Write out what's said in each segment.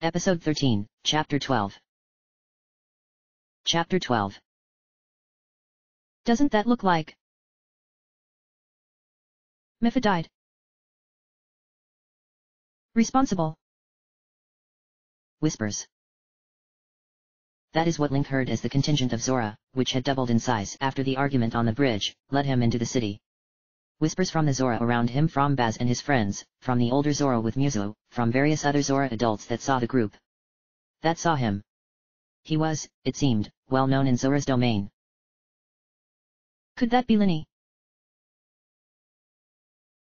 Episode 13, Chapter 12. Chapter 12. Doesn't that look like Mipha died? Responsible. Whispers. That is what Link heard as the contingent of Zora, which had doubled in size after the argument on the bridge, led him into the city. Whispers from the Zora around him, from Baz and his friends, from the older Zora with Muzo, from various other Zora adults that saw the group. That saw him. He was, it seemed, well known in Zora's domain. Could that be Linny?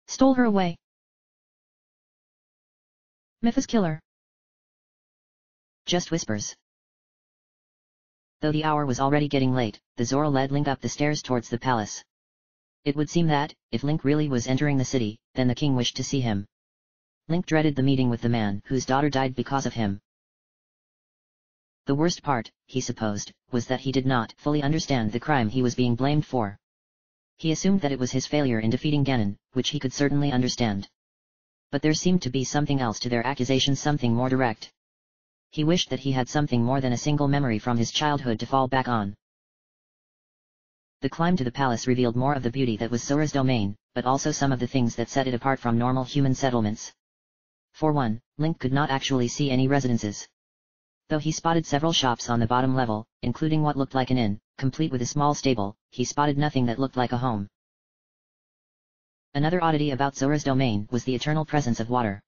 Stole her away. Mipha's killer. Just whispers. Though the hour was already getting late, the Zora led Link up the stairs towards the palace. It would seem that, if Link really was entering the city, then the king wished to see him. Link dreaded the meeting with the man whose daughter died because of him. The worst part, he supposed, was that he did not fully understand the crime he was being blamed for. He assumed that it was his failure in defeating Ganon, which he could certainly understand. But there seemed to be something else to their accusations, something more direct. He wished that he had something more than a single memory from his childhood to fall back on. The climb to the palace revealed more of the beauty that was Zora's domain, but also some of the things that set it apart from normal human settlements. For one, Link could not actually see any residences. Though he spotted several shops on the bottom level, including what looked like an inn, complete with a small stable, he spotted nothing that looked like a home. Another oddity about Zora's domain was the eternal presence of water.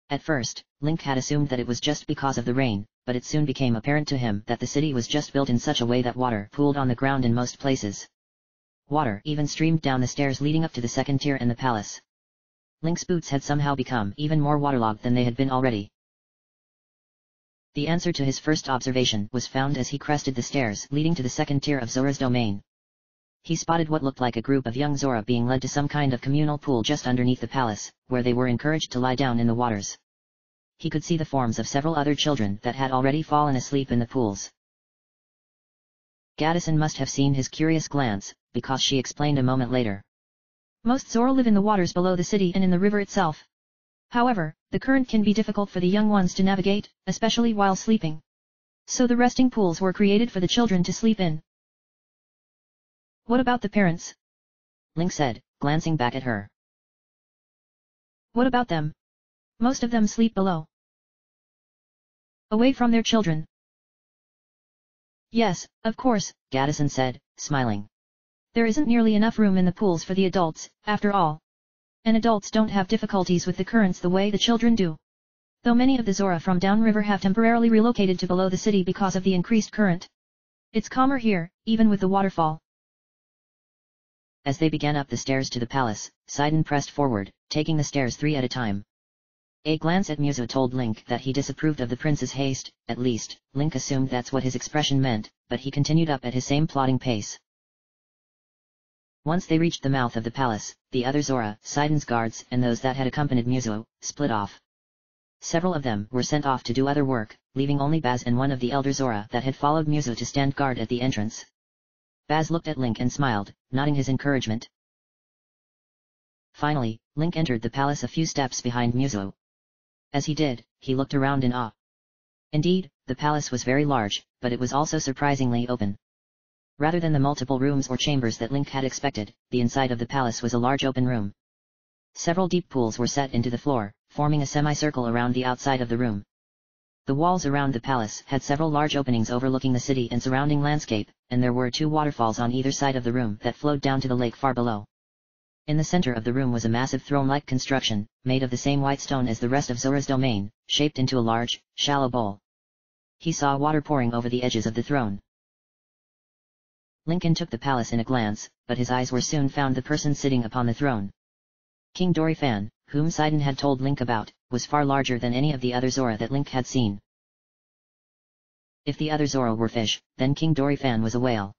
At first, Link had assumed that it was just because of the rain, but it soon became apparent to him that the city was just built in such a way that water pooled on the ground in most places. Water even streamed down the stairs leading up to the second tier in the palace. Link's boots had somehow become even more waterlogged than they had been already. The answer to his first observation was found as he crested the stairs leading to the second tier of Zora's domain. He spotted what looked like a group of young Zora being led to some kind of communal pool just underneath the palace, where they were encouraged to lie down in the waters. He could see the forms of several other children that had already fallen asleep in the pools. Gaddison must have seen his curious glance, because she explained a moment later. Most Zora live in the waters below the city and in the river itself. However, the current can be difficult for the young ones to navigate, especially while sleeping. So the resting pools were created for the children to sleep in. What about the parents? Link said, glancing back at her. What about them? Most of them sleep below. Away from their children. Yes, of course, Gaddison said, smiling. There isn't nearly enough room in the pools for the adults, after all. And adults don't have difficulties with the currents the way the children do. Though many of the Zora from downriver have temporarily relocated to below the city because of the increased current. It's calmer here, even with the waterfall. As they began up the stairs to the palace, Sidon pressed forward, taking the stairs 3 at a time. A glance at Muzo told Link that he disapproved of the prince's haste. At least, Link assumed that's what his expression meant, but he continued up at his same plodding pace. Once they reached the mouth of the palace, the other Zora, Sidon's guards and those that had accompanied Muzo, split off. Several of them were sent off to do other work, leaving only Baz and one of the elder Zora that had followed Muzo to stand guard at the entrance. Baz looked at Link and smiled, nodding his encouragement. Finally, Link entered the palace a few steps behind Muzo. As he did, he looked around in awe. Indeed, the palace was very large, but it was also surprisingly open. Rather than the multiple rooms or chambers that Link had expected, the inside of the palace was a large open room. Several deep pools were set into the floor, forming a semicircle around the outside of the room. The walls around the palace had several large openings overlooking the city and surrounding landscape, and there were 2 waterfalls on either side of the room that flowed down to the lake far below. In the center of the room was a massive throne-like construction, made of the same white stone as the rest of Zora's domain, shaped into a large, shallow bowl. He saw water pouring over the edges of the throne. Lincoln took the palace in a glance, but his eyes were soon found the person sitting upon the throne. King Dorephan, whom Sidon had told Link about, was far larger than any of the other Zora that Link had seen. If the other Zora were fish, then King Dorephan was a whale.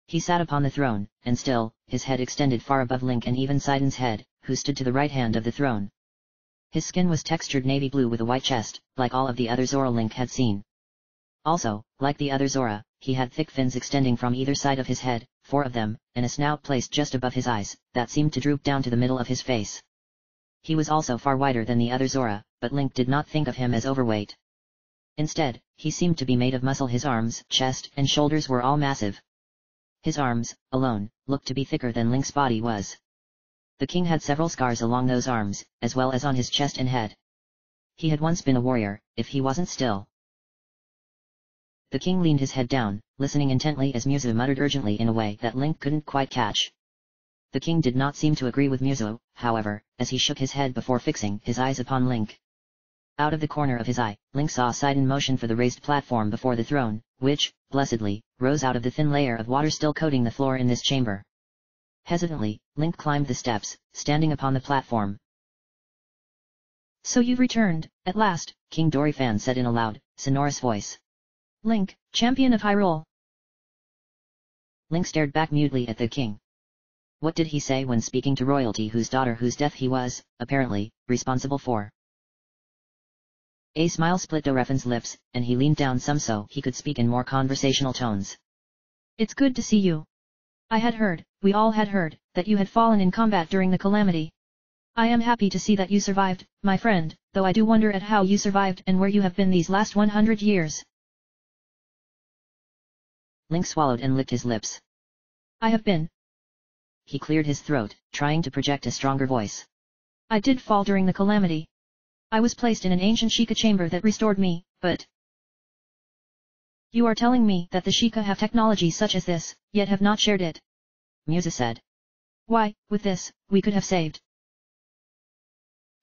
He sat upon the throne, and still, his head extended far above Link and even Sidon's head, who stood to the right hand of the throne. His skin was textured navy blue with a white chest, like all of the other Zora Link had seen. Also, like the other Zora, he had thick fins extending from either side of his head, 4 of them, and a snout placed just above his eyes, that seemed to droop down to the middle of his face. He was also far wider than the other Zora, but Link did not think of him as overweight. Instead, he seemed to be made of muscle. His arms, chest, and shoulders were all massive. His arms, alone, looked to be thicker than Link's body was. The king had several scars along those arms, as well as on his chest and head. He had once been a warrior, if he wasn't still. The king leaned his head down, listening intently as Muzu muttered urgently in a way that Link couldn't quite catch. The king did not seem to agree with Muzu, however, as he shook his head before fixing his eyes upon Link. Out of the corner of his eye, Link saw Sidon motion for the raised platform before the throne, which, blessedly, rose out of the thin layer of water still coating the floor in this chamber. Hesitantly, Link climbed the steps, standing upon the platform. "So you've returned, at last," King Dorephan said in a loud, sonorous voice. "Link, champion of Hyrule." Link stared back mutely at the king. What did he say when speaking to royalty whose death he was, apparently, responsible for? A smile split Dorephan's lips, and he leaned down some so he could speak in more conversational tones. "It's good to see you. I had heard, we all had heard, that you had fallen in combat during the calamity. I am happy to see that you survived, my friend, though I do wonder at how you survived and where you have been these last 100 years. Link swallowed and licked his lips. "I have been." He cleared his throat, trying to project a stronger voice. "I did fall during the calamity. I was placed in an ancient Sheikah chamber that restored me, but... You are telling me that the Sheikah have technology such as this, yet have not shared it?" Muzu said. "Why, with this, we could have saved."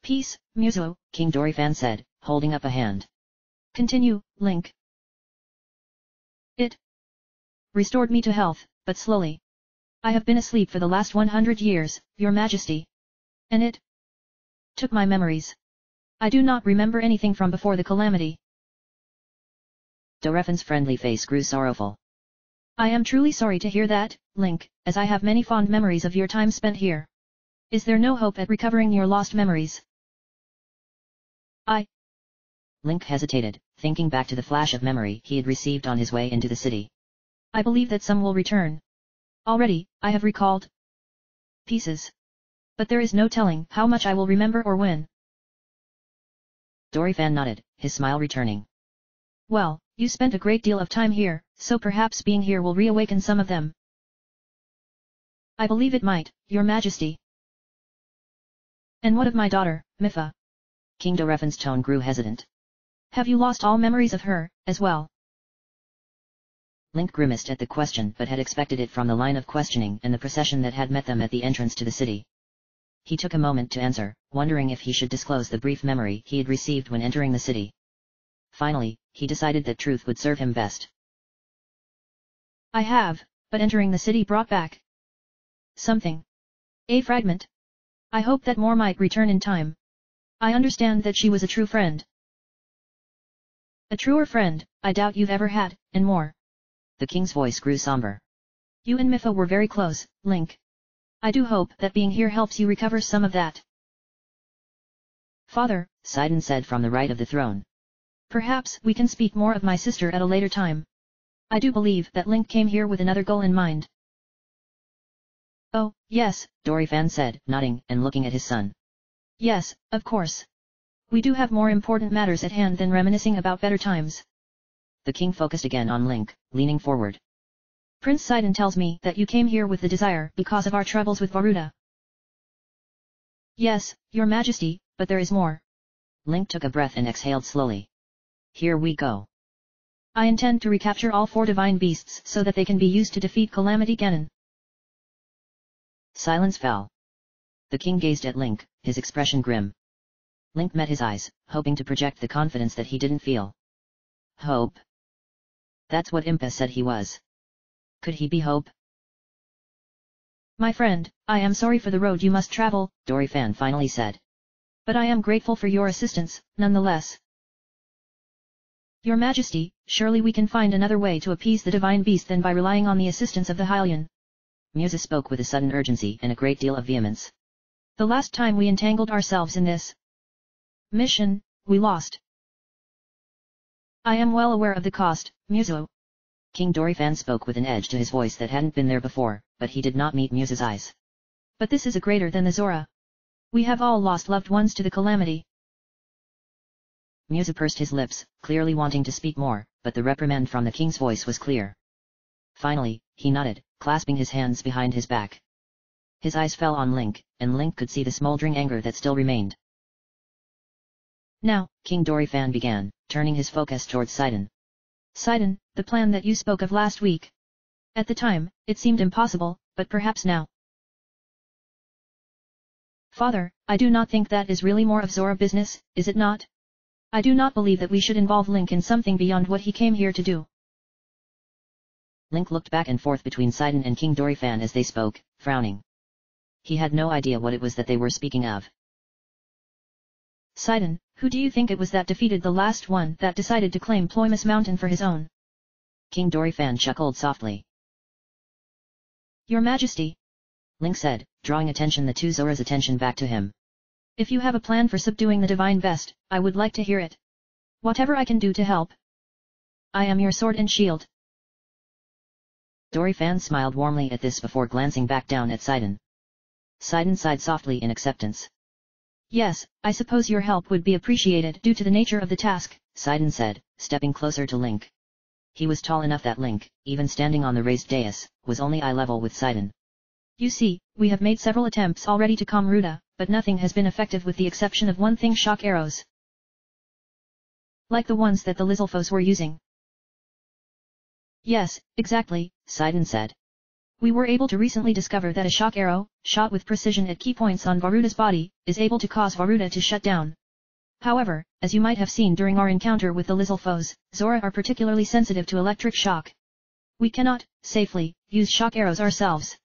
"Peace, Muzu," King Dorephan said, holding up a hand. "Continue, Link." "It restored me to health, but slowly. I have been asleep for the last 100 years, Your Majesty. And it took my memories. I do not remember anything from before the calamity." Dorephan's friendly face grew sorrowful. "I am truly sorry to hear that, Link, as I have many fond memories of your time spent here. Is there no hope at recovering your lost memories?" Link hesitated, thinking back to the flash of memory he had received on his way into the city. "I believe that some will return. Already, I have recalled pieces. But there is no telling how much I will remember or when." Dorephan nodded, his smile returning. "Well, you spent a great deal of time here, so perhaps being here will reawaken some of them." "I believe it might, Your Majesty." "And what of my daughter, Mipha?" King Dorephan's tone grew hesitant. "Have you lost all memories of her, as well?" Link grimaced at the question but had expected it from the line of questioning and the procession that had met them at the entrance to the city. He took a moment to answer, wondering if he should disclose the brief memory he had received when entering the city. Finally, he decided that truth would serve him best. "I have, but entering the city brought back something. A fragment. I hope that more might return in time. I understand that she was a true friend." "A truer friend, I doubt you've ever had, and more." The king's voice grew somber. "You and Mipha were very close, Link. I do hope that being here helps you recover some of that." "Father," Sidon said from the right of the throne. "Perhaps we can speak more of my sister at a later time. I do believe that Link came here with another goal in mind." "Oh, yes," Dorephan said, nodding and looking at his son. "Yes, of course. We do have more important matters at hand than reminiscing about better times." The king focused again on Link, leaning forward. "Prince Sidon tells me that you came here with the desire because of our troubles with Varuda." "Yes, Your Majesty, but there is more." Link took a breath and exhaled slowly. "Here we go. I intend to recapture all 4 divine beasts so that they can be used to defeat Calamity Ganon." Silence fell. The king gazed at Link, his expression grim. Link met his eyes, hoping to project the confidence that he didn't feel. Hope. That's what Impa said he was. Could he be Hope? "My friend, I am sorry for the road you must travel," Dorephan finally said. "But I am grateful for your assistance, nonetheless." "Your Majesty, surely we can find another way to appease the divine beast than by relying on the assistance of the Hylian." Muzu spoke with a sudden urgency and a great deal of vehemence. "The last time we entangled ourselves in this mission, we lost. I am well aware of the cost, Muzu." King Dorephan spoke with an edge to his voice that hadn't been there before, but he did not meet Muzu's eyes. "But this is a greater than the Zora. We have all lost loved ones to the calamity." Musa pursed his lips, clearly wanting to speak more, but the reprimand from the king's voice was clear. Finally, he nodded, clasping his hands behind his back. His eyes fell on Link, and Link could see the smoldering anger that still remained. Now, King Dorifan began, turning his focus towards Sidon. Sidon, the plan that you spoke of last week. At the time, it seemed impossible, but perhaps now. Father, I do not think that is really more of Zora business, is it not? I do not believe that we should involve Link in something beyond what he came here to do. Link looked back and forth between Sidon and King Dorifan as they spoke, frowning. He had no idea what it was that they were speaking of. Sidon, who do you think it was that defeated the last one that decided to claim Ploymus Mountain for his own? King Dorifan chuckled softly. Your Majesty, Link said, drawing the Zora's attention back to him. If you have a plan for subduing the Divine Best, I would like to hear it. Whatever I can do to help. I am your sword and shield. Dorifan smiled warmly at this before glancing back down at Sidon. Sidon sighed softly in acceptance. Yes, I suppose your help would be appreciated due to the nature of the task, Sidon said, stepping closer to Link. He was tall enough that Link, even standing on the raised dais, was only eye level with Sidon. You see, we have made several attempts already to calm Ruda, but nothing has been effective with the exception of one thing: shock arrows. Like the ones that the Lizalfos were using. Yes, exactly, Sidon said. We were able to recently discover that a shock arrow, shot with precision at key points on Varuda's body, is able to cause Varuda to shut down. However, as you might have seen during our encounter with the Lizalfos, Zora are particularly sensitive to electric shock. We cannot, safely, use shock arrows ourselves.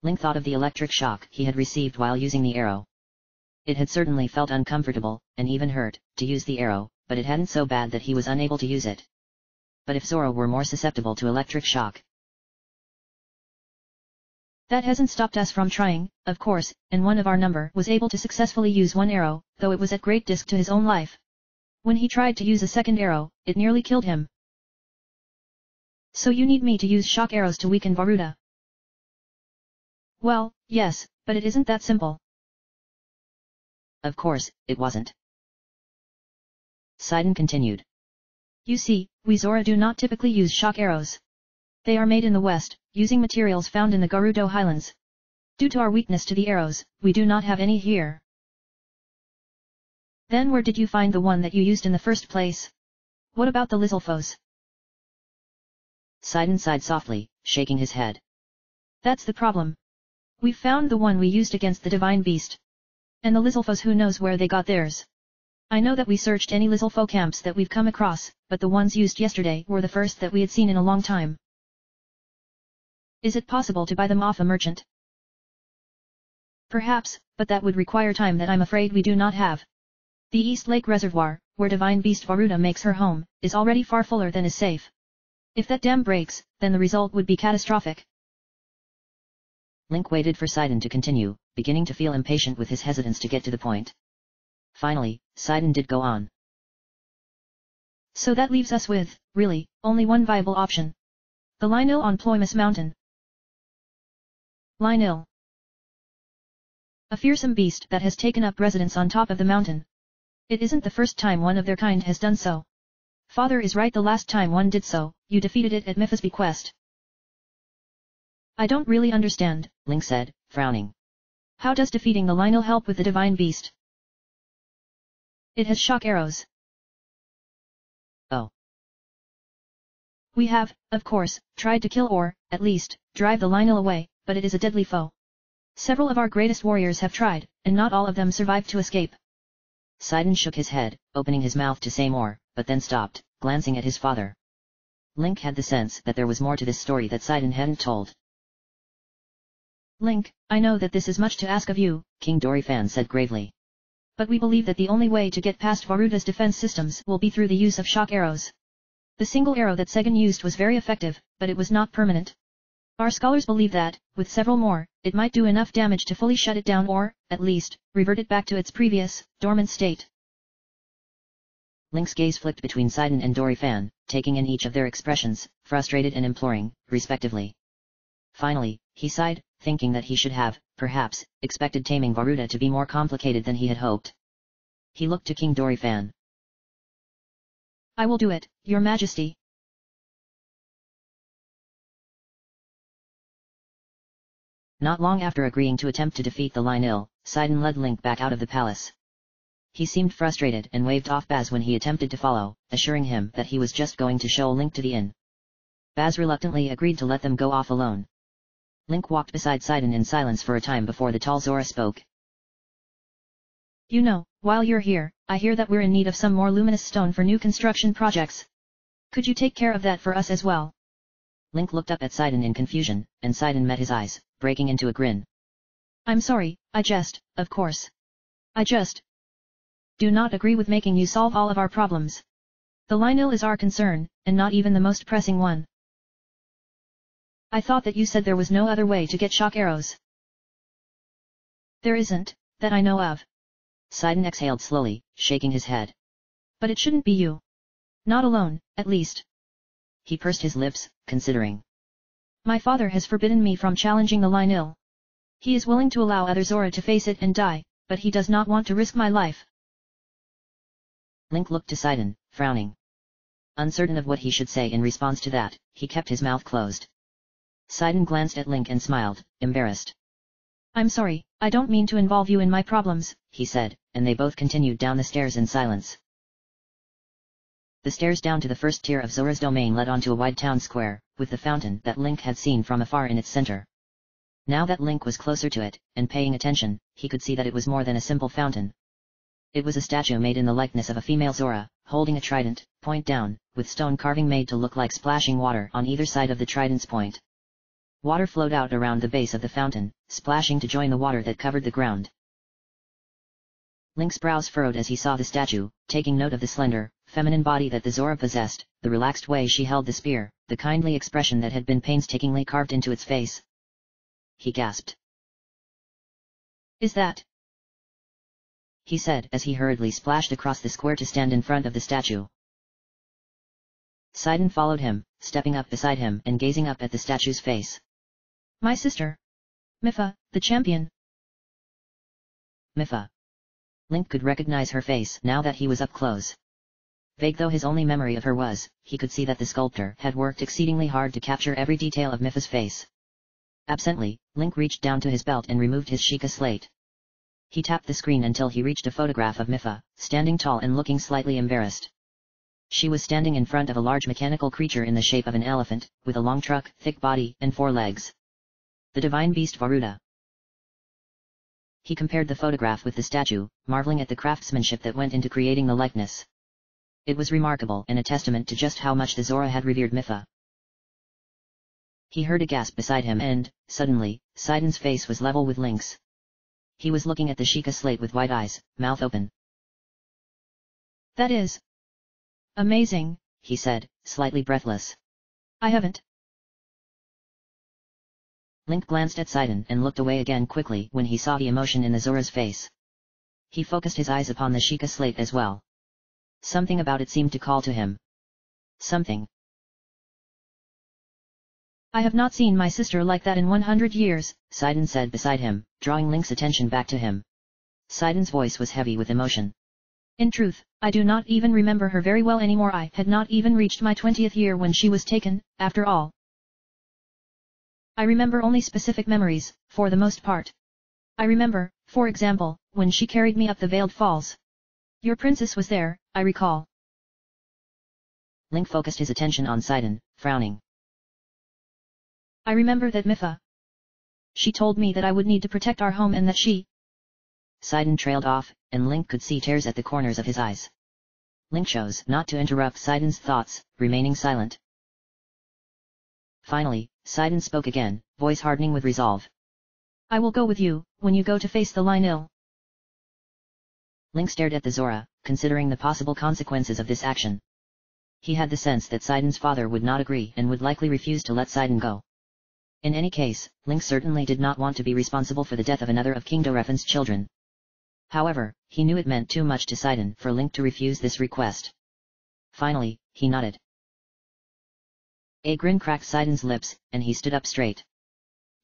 Link thought of the electric shock he had received while using the arrow. It had certainly felt uncomfortable, and even hurt, to use the arrow, but it hadn't so bad that he was unable to use it. But if Zora were more susceptible to electric shock... That hasn't stopped us from trying, of course, and one of our number was able to successfully use one arrow, though it was at great risk to his own life. When he tried to use a second arrow, it nearly killed him. So you need me to use shock arrows to weaken Varuda? Well, yes, but it isn't that simple. Of course, it wasn't. Sidon continued. You see, we Zora do not typically use shock arrows. They are made in the West, using materials found in the Gerudo Highlands. Due to our weakness to the arrows, we do not have any here. Then where did you find the one that you used in the first place? What about the Lizalfos? Sidon sighed softly, shaking his head. That's the problem. We found the one we used against the Divine Beast. And the Lizalfos, who knows where they got theirs. I know that we searched any Lizalfo camps that we've come across, but the ones used yesterday were the first that we had seen in a long time. Is it possible to buy them off a merchant? Perhaps, but that would require time that I'm afraid we do not have. The East Lake Reservoir, where Divine Beast Varuda makes her home, is already far fuller than is safe. If that dam breaks, then the result would be catastrophic. Link waited for Sidon to continue, beginning to feel impatient with his hesitance to get to the point. Finally, Sidon did go on. So that leaves us with, really, only one viable option. The Lynil on Ploymus Mountain. Lynil. A fearsome beast that has taken up residence on top of the mountain. It isn't the first time one of their kind has done so. Father is right, the last time one did so, you defeated it at Mipha's bequest. I don't really understand, Link said, frowning. How does defeating the Lynil help with the Divine Beast? It has shock arrows. Oh. We have, of course, tried to kill or, at least, drive the Lynil away, but it is a deadly foe. Several of our greatest warriors have tried, and not all of them survived to escape. Sidon shook his head, opening his mouth to say more, but then stopped, glancing at his father. Link had the sense that there was more to this story that Sidon hadn't told. Link, I know that this is much to ask of you, King Dorifan said gravely. But we believe that the only way to get past Varuda's defense systems will be through the use of shock arrows. The single arrow that Segan used was very effective, but it was not permanent. Our scholars believe that, with several more, it might do enough damage to fully shut it down or, at least, revert it back to its previous, dormant state. Link's gaze flicked between Sidon and Dorifan, taking in each of their expressions, frustrated and imploring, respectively. Finally, he sighed, thinking that he should have, perhaps, expected taming Varuda to be more complicated than he had hoped. He looked to King Dorifan. I will do it, Your Majesty. Not long after agreeing to attempt to defeat the Lynil, Sidon led Link back out of the palace. He seemed frustrated and waved off Baz when he attempted to follow, assuring him that he was just going to show Link to the inn. Baz reluctantly agreed to let them go off alone. Link walked beside Sidon in silence for a time before the tall Zora spoke. You know, while you're here, I hear that we're in need of some more luminous stone for new construction projects. Could you take care of that for us as well? Link looked up at Sidon in confusion, and Sidon met his eyes, breaking into a grin. I'm sorry, of course. I just do not agree with making you solve all of our problems. The Lynil is our concern, and not even the most pressing one. I thought that you said there was no other way to get shock arrows. There isn't, that I know of. Sidon exhaled slowly, shaking his head. But it shouldn't be you. Not alone, at least. He pursed his lips, considering. My father has forbidden me from challenging the Lynil. He is willing to allow other Zora to face it and die, but he does not want to risk my life. Link looked to Sidon, frowning. Uncertain of what he should say in response to that, he kept his mouth closed. Sidon glanced at Link and smiled, embarrassed. I'm sorry, I don't mean to involve you in my problems, he said, and they both continued down the stairs in silence. The stairs down to the first tier of Zora's domain led onto a wide town square, with the fountain that Link had seen from afar in its center. Now that Link was closer to it, and paying attention, he could see that it was more than a simple fountain. It was a statue made in the likeness of a female Zora, holding a trident, point down, with stone carving made to look like splashing water on either side of the trident's point. Water flowed out around the base of the fountain, splashing to join the water that covered the ground. Link's brows furrowed as he saw the statue, taking note of the slender, feminine body that the Zora possessed, the relaxed way she held the spear, the kindly expression that had been painstakingly carved into its face. He gasped. Is that? He said as he hurriedly splashed across the square to stand in front of the statue. Sidon followed him, stepping up beside him and gazing up at the statue's face. My sister. Mipha, the champion. Mipha. Link could recognize her face now that he was up close. Vague though his only memory of her was, he could see that the sculptor had worked exceedingly hard to capture every detail of Mipha's face. Absently, Link reached down to his belt and removed his Sheikah slate. He tapped the screen until he reached a photograph of Mipha, standing tall and looking slightly embarrassed. She was standing in front of a large mechanical creature in the shape of an elephant, with a long trunk, thick body, and 4 legs. The divine beast Varuda. He compared the photograph with the statue, marveling at the craftsmanship that went into creating the likeness. It was remarkable and a testament to just how much the Zora had revered Mipha. He heard a gasp beside him and, suddenly, Sidon's face was level with Link's. He was looking at the Sheikah slate with wide eyes, mouth open. That is amazing, he said, slightly breathless. I haven't. Link glanced at Sidon and looked away again quickly when he saw the emotion in the Zora's face. He focused his eyes upon the Sheikah slate as well. Something about it seemed to call to him. Something. I have not seen my sister like that in 100 years, Sidon said beside him, drawing Link's attention back to him. Sidon's voice was heavy with emotion. In truth, I do not even remember her very well anymore. I had not even reached my 20th year when she was taken, after all. I remember only specific memories, for the most part. I remember, for example, when she carried me up the Veiled Falls. Your princess was there, I recall. Link focused his attention on Sidon, frowning. I remember that Mipha. She told me that I would need to protect our home and that she... Sidon trailed off, and Link could see tears at the corners of his eyes. Link chose not to interrupt Sidon's thoughts, remaining silent. Finally, Sidon spoke again, voice hardening with resolve. I will go with you, when you go to face the Lynil. Link stared at the Zora, considering the possible consequences of this action. He had the sense that Sidon's father would not agree and would likely refuse to let Sidon go. In any case, Link certainly did not want to be responsible for the death of another of King Dorefan's children. However, he knew it meant too much to Sidon for Link to refuse this request. Finally, he nodded. A grin cracked Sidon's lips, and he stood up straight.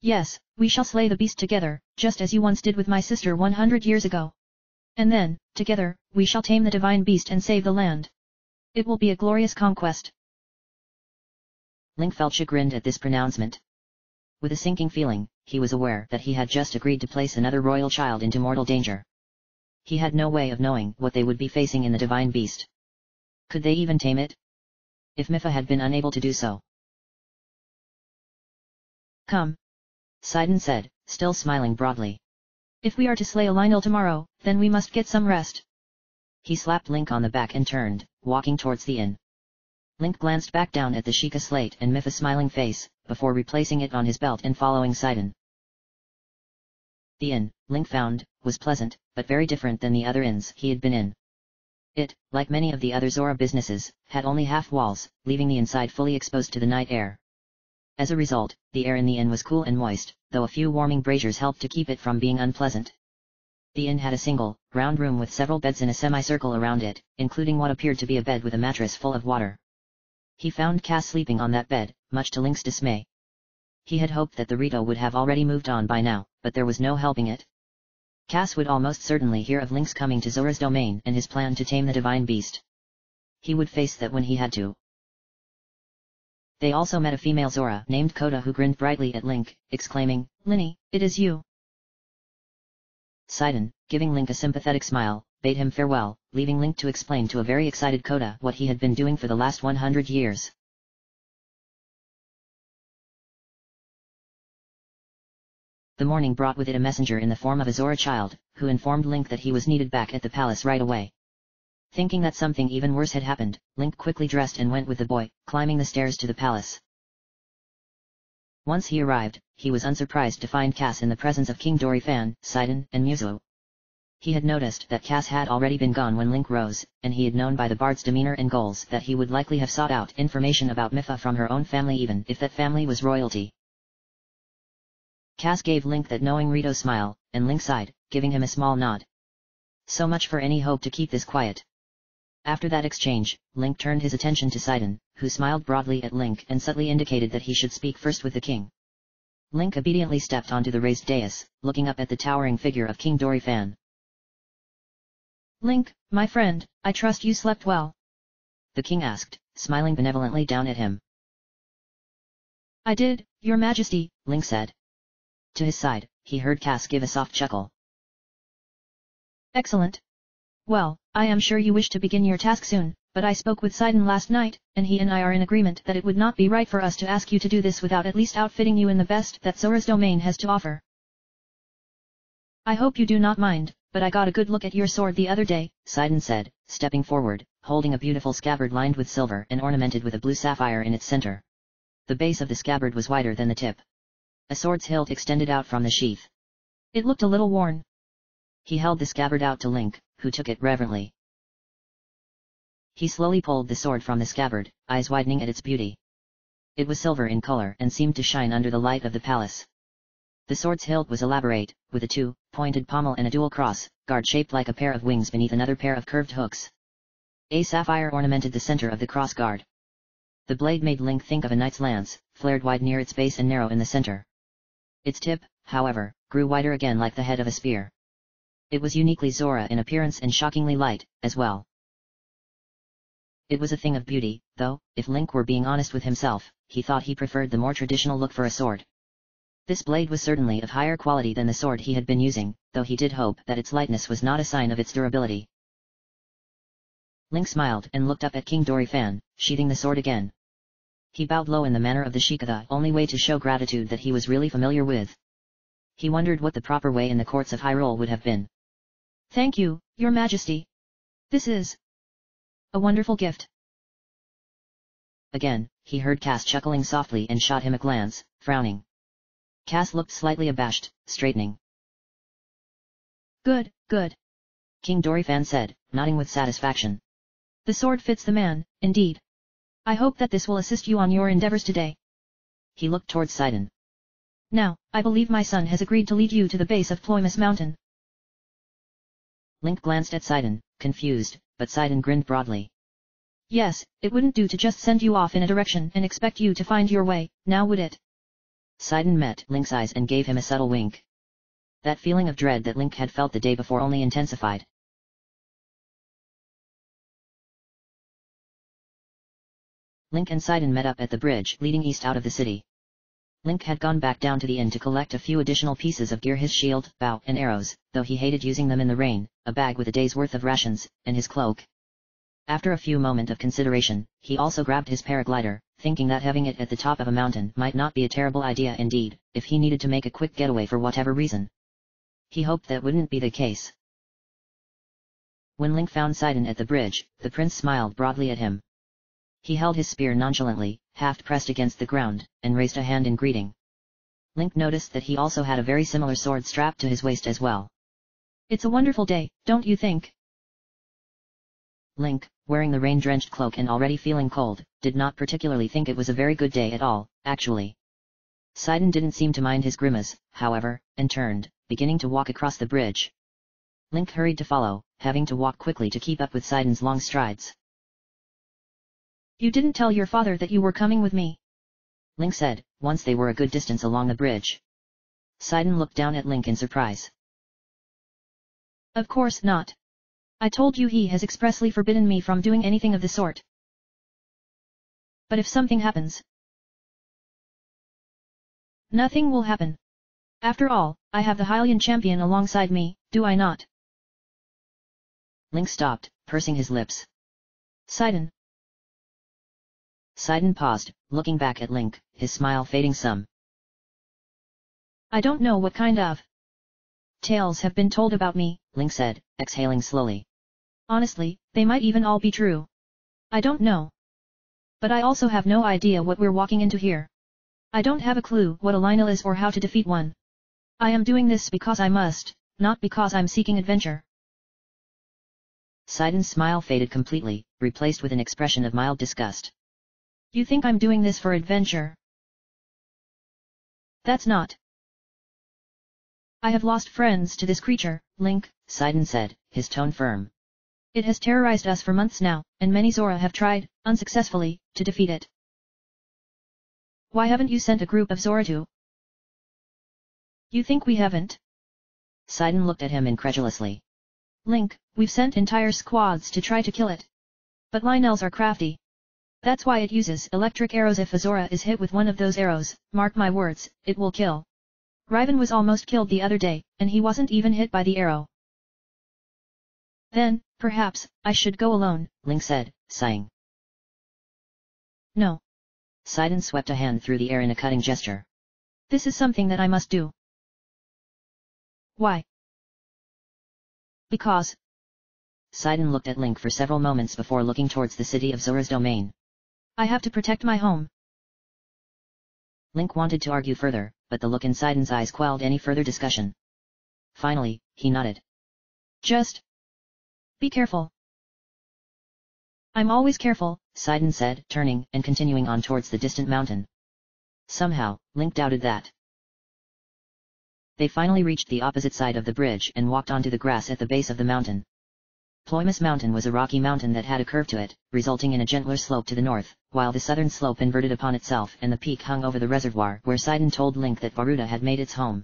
Yes, we shall slay the beast together, just as you once did with my sister 100 years ago. And then, together, we shall tame the divine beast and save the land. It will be a glorious conquest. Link felt chagrined at this pronouncement. With a sinking feeling, he was aware that he had just agreed to place another royal child into mortal danger. He had no way of knowing what they would be facing in the divine beast. Could they even tame it? If Mipha had been unable to do so. Come. Sidon said, still smiling broadly. If we are to slay a Lionel tomorrow, then we must get some rest. He slapped Link on the back and turned, walking towards the inn. Link glanced back down at the Sheikah slate and Mipha's smiling face, before replacing it on his belt and following Sidon. The inn, Link found, was pleasant, but very different than the other inns he had been in. It, like many of the other Zora businesses, had only half walls, leaving the inside fully exposed to the night air. As a result, the air in the inn was cool and moist, though a few warming braziers helped to keep it from being unpleasant. The inn had a single, round room with several beds in a semicircle around it, including what appeared to be a bed with a mattress full of water. He found Cass sleeping on that bed, much to Link's dismay. He had hoped that the Rito would have already moved on by now, but there was no helping it. Cass would almost certainly hear of Link's coming to Zora's domain and his plan to tame the divine beast. He would face that when he had to. They also met a female Zora named Koda who grinned brightly at Link, exclaiming, "Linny, it is you." Sidon, giving Link a sympathetic smile, bade him farewell, leaving Link to explain to a very excited Koda what he had been doing for the last 100 years. The morning brought with it a messenger in the form of a Zora child, who informed Link that he was needed back at the palace right away. Thinking that something even worse had happened, Link quickly dressed and went with the boy, climbing the stairs to the palace. Once he arrived, he was unsurprised to find Cass in the presence of King Dorifan, Sidon, and Muzu. He had noticed that Cass had already been gone when Link rose, and he had known by the bard's demeanor and goals that he would likely have sought out information about Mipha from her own family even if that family was royalty. Cass gave Link that knowing Rito smile, and Link sighed, giving him a small nod. So much for any hope to keep this quiet. After that exchange, Link turned his attention to Sidon, who smiled broadly at Link and subtly indicated that he should speak first with the king. Link obediently stepped onto the raised dais, looking up at the towering figure of King Dorifan. "Link, my friend, I trust you slept well?" the king asked, smiling benevolently down at him. "I did, your majesty," Link said. To his side, he heard Cass give a soft chuckle. "Excellent. Well, I am sure you wish to begin your task soon, but I spoke with Sidon last night, and he and I are in agreement that it would not be right for us to ask you to do this without at least outfitting you in the best that Zora's domain has to offer. I hope you do not mind, but I got a good look at your sword the other day," Sidon said, stepping forward, holding a beautiful scabbard lined with silver and ornamented with a blue sapphire in its center. The base of the scabbard was wider than the tip. A sword's hilt extended out from the sheath. It looked a little worn. He held the scabbard out to Link, who took it reverently. He slowly pulled the sword from the scabbard, eyes widening at its beauty. It was silver in color and seemed to shine under the light of the palace. The sword's hilt was elaborate, with a two-pointed pommel and a dual cross, guard shaped like a pair of wings beneath another pair of curved hooks. A sapphire ornamented the center of the cross guard. The blade made Link think of a knight's lance, flared wide near its base and narrow in the center. Its tip, however, grew wider again like the head of a spear. It was uniquely Zora in appearance and shockingly light, as well. It was a thing of beauty, though, if Link were being honest with himself, he thought he preferred the more traditional look for a sword. This blade was certainly of higher quality than the sword he had been using, though he did hope that its lightness was not a sign of its durability. Link smiled and looked up at King Dorifan, sheathing the sword again. He bowed low in the manner of the Sheikah, the only way to show gratitude that he was really familiar with. He wondered what the proper way in the courts of Hyrule would have been. "Thank you, your majesty. This is a wonderful gift." Again, he heard Cass chuckling softly and shot him a glance, frowning. Cass looked slightly abashed, straightening. Good, good," King Dorifan said, nodding with satisfaction. "The sword fits the man, indeed. I hope that this will assist you on your endeavors today." He looked towards Sidon. "Now, I believe my son has agreed to lead you to the base of Ploymus Mountain." Link glanced at Sidon, confused, but Sidon grinned broadly. "Yes, it wouldn't do to just send you off in a direction and expect you to find your way, now would it?" Sidon met Link's eyes and gave him a subtle wink. That feeling of dread that Link had felt the day before only intensified. Link and Sidon met up at the bridge leading east out of the city. Link had gone back down to the inn to collect a few additional pieces of gear: his shield, bow, and arrows, though he hated using them in the rain, a bag with a day's worth of rations, and his cloak. After a few moments of consideration, he also grabbed his paraglider, thinking that having it at the top of a mountain might not be a terrible idea indeed, if he needed to make a quick getaway for whatever reason. He hoped that wouldn't be the case. When Link found Sidon at the bridge, the prince smiled broadly at him. He held his spear nonchalantly, half pressed against the ground, and raised a hand in greeting. Link noticed that he also had a very similar sword strapped to his waist as well. It's a wonderful day, don't you think? Link, wearing the rain-drenched cloak and already feeling cold, did not particularly think it was a very good day at all, actually. Sidon didn't seem to mind his grimace, however, and turned, beginning to walk across the bridge. Link hurried to follow, having to walk quickly to keep up with Sidon's long strides. You didn't tell your father that you were coming with me? Link said, once they were a good distance along the bridge. Sidon looked down at Link in surprise. Of course not. I told you he has expressly forbidden me from doing anything of the sort. But if something happens... Nothing will happen. After all, I have the Hylian champion alongside me, do I not? Link stopped, pursing his lips. Sidon. Sidon paused, looking back at Link, his smile fading some. I don't know what kind of tales have been told about me, Link said, exhaling slowly. Honestly, they might even all be true. I don't know. But I also have no idea what we're walking into here. I don't have a clue what a Lynel is or how to defeat one. I am doing this because I must, not because I'm seeking adventure. Sidon's smile faded completely, replaced with an expression of mild disgust. You think I'm doing this for adventure? That's not. I have lost friends to this creature, Link, Sidon said, his tone firm. It has terrorized us for months now, and many Zora have tried, unsuccessfully, to defeat it. Why haven't you sent a group of Zora to? You think we haven't? Sidon looked at him incredulously. Link, we've sent entire squads to try to kill it. But Lynels are crafty. That's why it uses electric arrows. If a Zora is hit with one of those arrows, mark my words, it will kill. Riven was almost killed the other day, and he wasn't even hit by the arrow. Then, perhaps, I should go alone, Link said, sighing. No. Sidon swept a hand through the air in a cutting gesture. This is something that I must do. Why? Because. Sidon looked at Link for several moments before looking towards the city of Zora's domain. I have to protect my home. Link wanted to argue further, but the look in Sidon's eyes quelled any further discussion. Finally, he nodded. Just be careful. I'm always careful, Sidon said, turning and continuing on towards the distant mountain. Somehow, Link doubted that. They finally reached the opposite side of the bridge and walked onto the grass at the base of the mountain. Ploymus Mountain was a rocky mountain that had a curve to it, resulting in a gentler slope to the north, while the southern slope inverted upon itself and the peak hung over the reservoir where Sidon told Link that Varuda had made its home.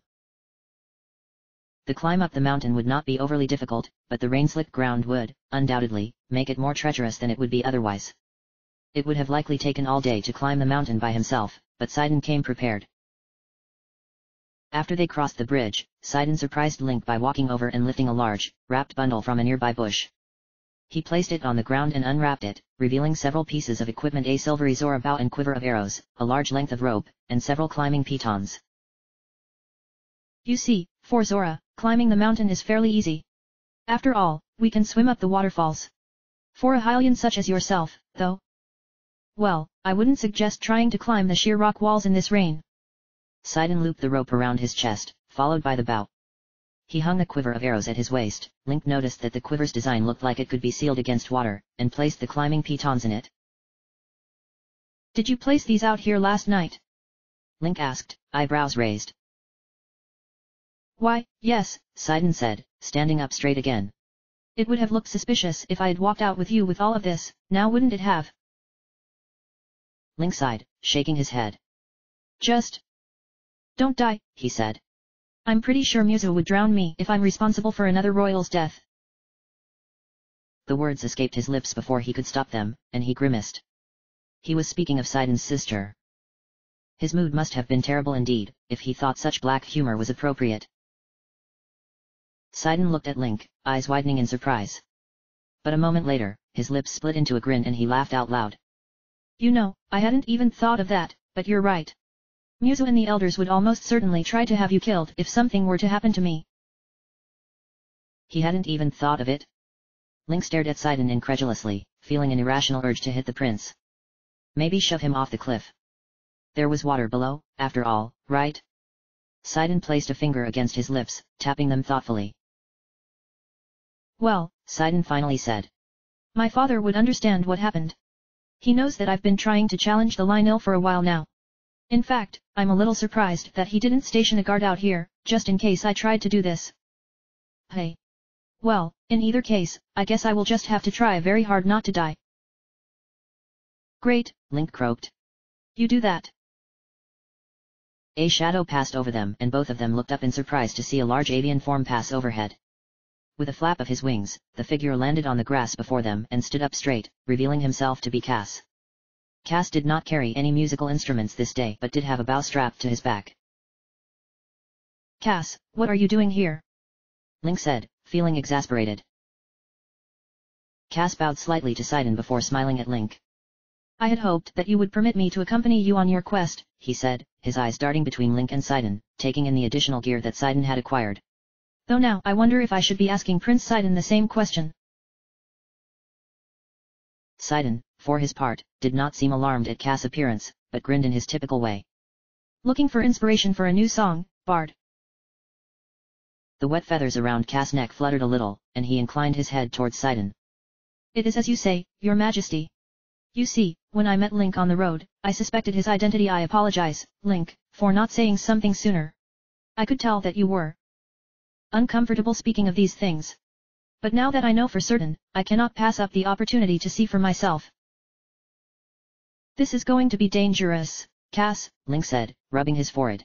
The climb up the mountain would not be overly difficult, but the rain-slick ground would, undoubtedly, make it more treacherous than it would be otherwise. It would have likely taken all day to climb the mountain by himself, but Sidon came prepared. After they crossed the bridge, Sidon surprised Link by walking over and lifting a large, wrapped bundle from a nearby bush. He placed it on the ground and unwrapped it, revealing several pieces of equipment: a silvery Zora bow and quiver of arrows, a large length of rope, and several climbing pitons. You see, for Zora, climbing the mountain is fairly easy. After all, we can swim up the waterfalls. For a Hylian such as yourself, though? Well, I wouldn't suggest trying to climb the sheer rock walls in this rain. Sidon looped the rope around his chest, followed by the bow. He hung the quiver of arrows at his waist. Link noticed that the quiver's design looked like it could be sealed against water, and placed the climbing pitons in it. Did you place these out here last night? Link asked, eyebrows raised. Why, yes, Sidon said, standing up straight again. It would have looked suspicious if I had walked out with you with all of this, now wouldn't it have? Link sighed, shaking his head. Just don't die, he said. I'm pretty sure Muzo would drown me if I'm responsible for another royal's death. The words escaped his lips before he could stop them, and he grimaced. He was speaking of Sidon's sister. His mood must have been terrible indeed, if he thought such black humor was appropriate. Sidon looked at Link, eyes widening in surprise. But a moment later, his lips split into a grin and he laughed out loud. You know, I hadn't even thought of that, but you're right. Muzo and the elders would almost certainly try to have you killed if something were to happen to me. He hadn't even thought of it? Link stared at Sidon incredulously, feeling an irrational urge to hit the prince. Maybe shove him off the cliff. There was water below, after all, right? Sidon placed a finger against his lips, tapping them thoughtfully. Well, Sidon finally said. My father would understand what happened. He knows that I've been trying to challenge the Lionel for a while now. In fact, I'm a little surprised that he didn't station a guard out here, just in case I tried to do this. Hey. Well, in either case, I guess I will just have to try very hard not to die. Great, Link croaked. You do that. A shadow passed over them and both of them looked up in surprise to see a large avian form pass overhead. With a flap of his wings, the figure landed on the grass before them and stood up straight, revealing himself to be Cass. Cass did not carry any musical instruments this day but did have a bow strapped to his back. Cass, what are you doing here? Link said, feeling exasperated. Cass bowed slightly to Sidon before smiling at Link. I had hoped that you would permit me to accompany you on your quest, he said, his eyes darting between Link and Sidon, taking in the additional gear that Sidon had acquired. Though now I wonder if I should be asking Prince Sidon the same question. Sidon, for his part, did not seem alarmed at Cass' appearance, but grinned in his typical way. Looking for inspiration for a new song, Bard? The wet feathers around Cass' neck fluttered a little, and he inclined his head towards Sidon. It is as you say, Your Majesty. You see, when I met Link on the road, I suspected his identity. I apologize, Link, for not saying something sooner. I could tell that you were uncomfortable speaking of these things. But now that I know for certain, I cannot pass up the opportunity to see for myself. This is going to be dangerous, Cass, Link said, rubbing his forehead.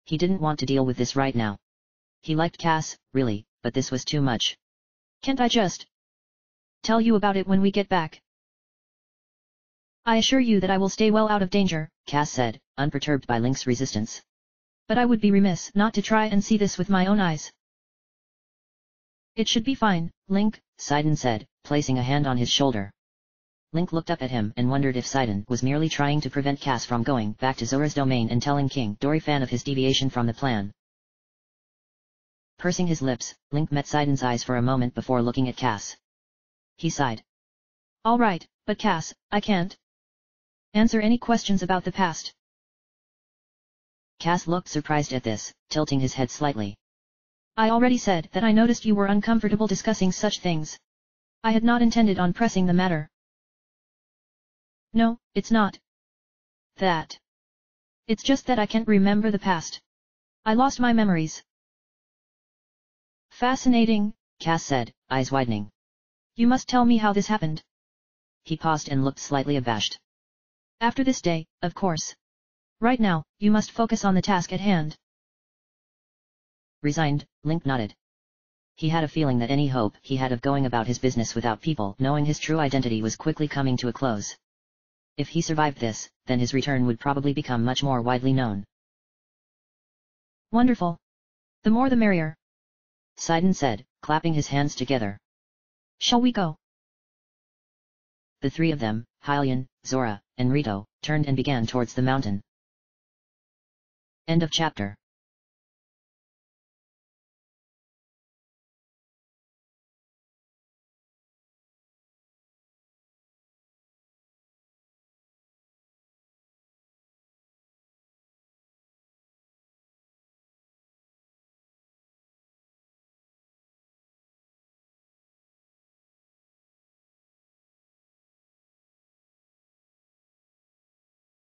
He didn't want to deal with this right now. He liked Cass, really, but this was too much. Can't I just tell you about it when we get back? I assure you that I will stay well out of danger, Cass said, unperturbed by Link's resistance. But I would be remiss not to try and see this with my own eyes. It should be fine, Link, Sidon said, placing a hand on his shoulder. Link looked up at him and wondered if Sidon was merely trying to prevent Cass from going back to Zora's domain and telling King Dorephan of his deviation from the plan. Pursing his lips, Link met Sidon's eyes for a moment before looking at Cass. He sighed. All right, but Cass, I can't answer any questions about the past. Cass looked surprised at this, tilting his head slightly. I already said that I noticed you were uncomfortable discussing such things. I had not intended on pressing the matter. No, it's not that. It's just that I can't remember the past. I lost my memories. Fascinating, Cass said, eyes widening. You must tell me how this happened. He paused and looked slightly abashed. After this day, of course. Right now, you must focus on the task at hand. Resigned, Link nodded. He had a feeling that any hope he had of going about his business without people knowing his true identity was quickly coming to a close. If he survived this, then his return would probably become much more widely known. Wonderful. The more the merrier, Sidon said, clapping his hands together. Shall we go? The three of them, Hylian, Zora, and Rito, turned and began towards the mountain. End of chapter.